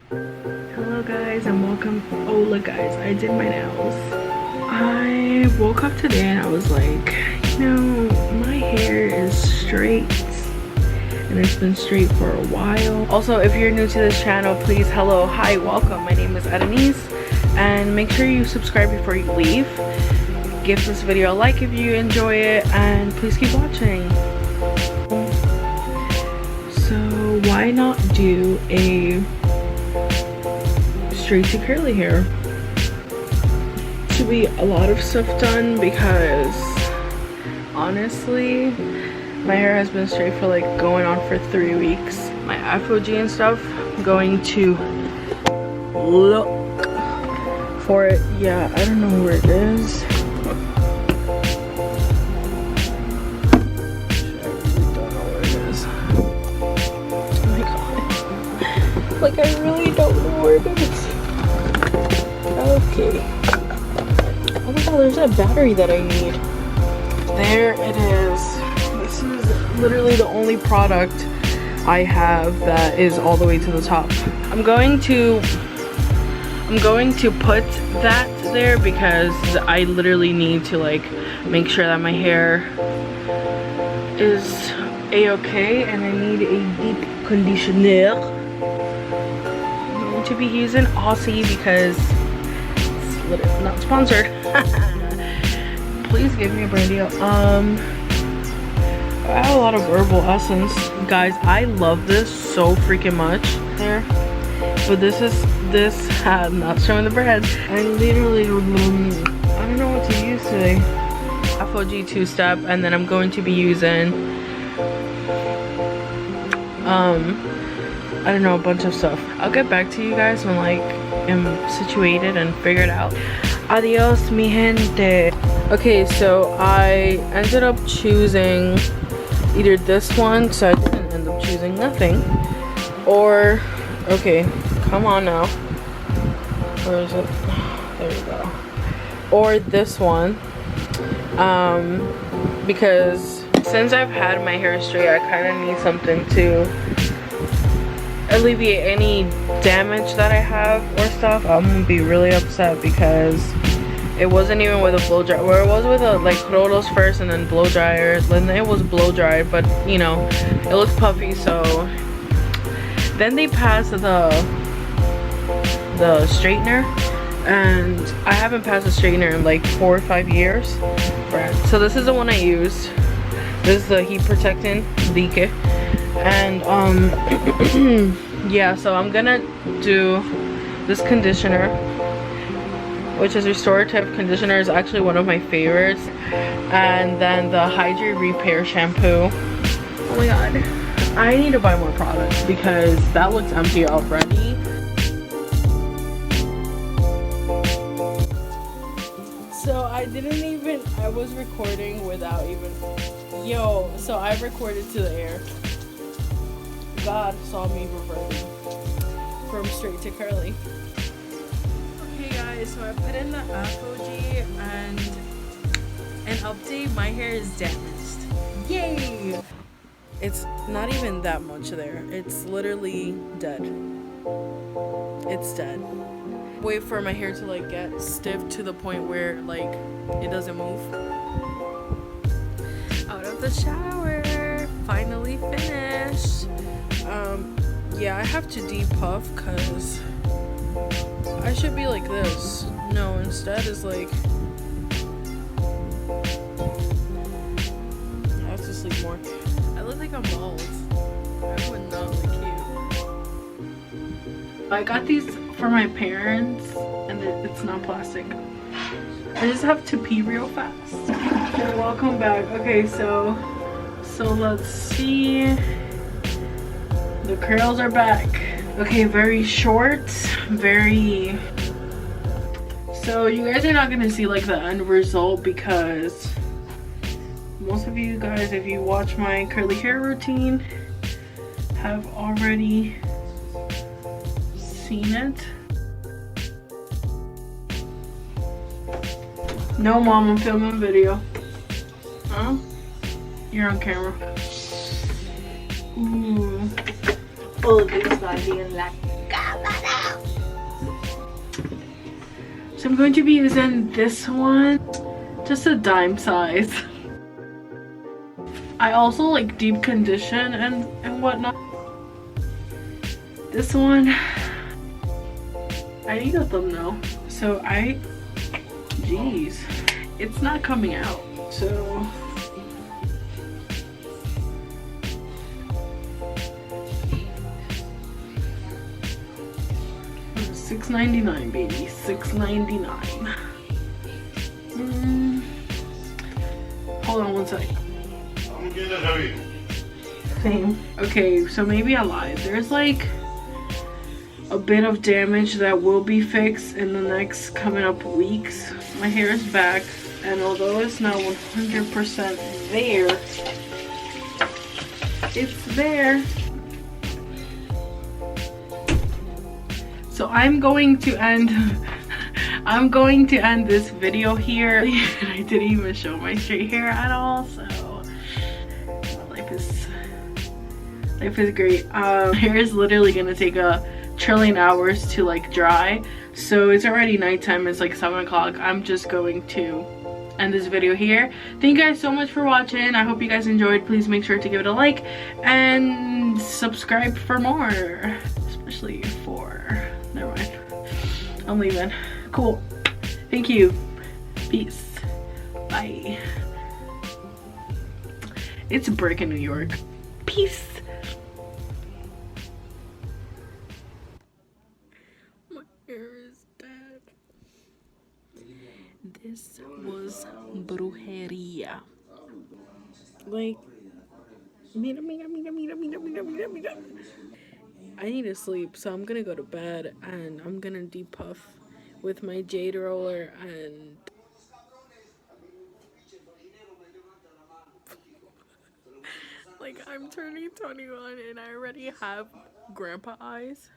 Hello guys and welcome. Oh look guys, I did my nails. I woke up today and I was like, you know, my hair is straight and it's been straight for a while. Also, if you're new to this channel, please hello, hi, welcome. My name is Denise and make sure you subscribe before you leave. Give this video a like if you enjoy it and please keep watching. So why not do a straight to curly hair? Should be a lot of stuff done because honestly my hair has been straight for like going on for 3 weeks. My Afro G and stuff, I'm going to look for it. Yeah, I don't know where it is. Like, I really don't know where it is. Okay. Oh my god, there's a battery that I need. There it is. This is literally the only product I have that is all the way to the top. I'm going to put that there because I literally need to like make sure that my hair is a-okay, and I need a deep conditioner. To be using Aussie because it's literally not sponsored. Please give me a brand deal. I have a lot of herbal essence, guys. I love this so freaking much there, but I'm not showing the brand. I literally I don't know what to use today. FOG 2-step, and then I'm going to be using I don't know, a bunch of stuff. I'll get back to you guys when like I'm situated and figured out. Adios mi gente. Okay, so I ended up choosing either this one, so I didn't end up choosing nothing, or okay, come on now, where is it? There you go. Or this one, because since I've had my hair straight, I kind of need something to alleviate any damage that I have or stuff. I'm gonna be really upset because it wasn't even with a blow dryer, where it was with a like Rolos first and then blow dryer. Then it was blow dried, but you know, it looked puffy. So then they passed the straightener, and I haven't passed a straightener in like 4 or 5 years. So this is the one I used. This is the heat protectant leak it. And yeah, so I'm gonna do this conditioner, which is restorative conditioner, is actually one of my favorites, and then the Hydrate Repair shampoo. Oh my god, I need to buy more products because that looks empty already. So I was recording without even, so I recorded to the air. God saw me reverting from straight to curly. Okay guys, so I put in the FOG, and an update, my hair is damaged. Yay! It's not even that much there. It's literally dead. It's dead. Wait for my hair to like get stiff to the point where like it doesn't move. Out of the shower, finally finished. Yeah, I have to depuff because I should be like this. No, instead is like I have to sleep more. I look like I'm bald. I would not look cute. I got these for my parents and it's not plastic. I just have to pee real fast. Okay, welcome back. Okay, so let's see. The curls are back. Okay, very short, very. So you guys are not gonna see like the end result because most of you guys, if you watch my curly hair routine, have already seen it. No, mom, I'm filming a video. Huh? You're on camera. Ooh. Oh, this body in la cámara. So I'm going to be using this one, just a dime size. I also like deep condition and whatnot. This one, I need a thumbnail. So geez, it's not coming out. So $6.99, baby, $6.99. Hold on one second. Same. Okay, so maybe I lied. There's like a bit of damage that will be fixed in the next coming up weeks. My hair is back, and although it's not 100% there, it's there. So I'm going to end this video here. I didn't even show my straight hair at all, so life is great. Hair is literally gonna take a trillion hours to like dry, so it's already nighttime. It's like 7 o'clock. I'm just going to end this video here. Thank you guys so much for watching. I hope you guys enjoyed. Please make sure to give it a like and subscribe for more, especially for, never mind, I'm leaving. Cool. Thank you. Peace. Bye. It's a brick in New York. Peace. My hair is dead. This was brujeria. Like, mira. I need to sleep, so I'm gonna go to bed and I'm gonna depuff with my jade roller and like I'm turning 21 and I already have grandpa eyes.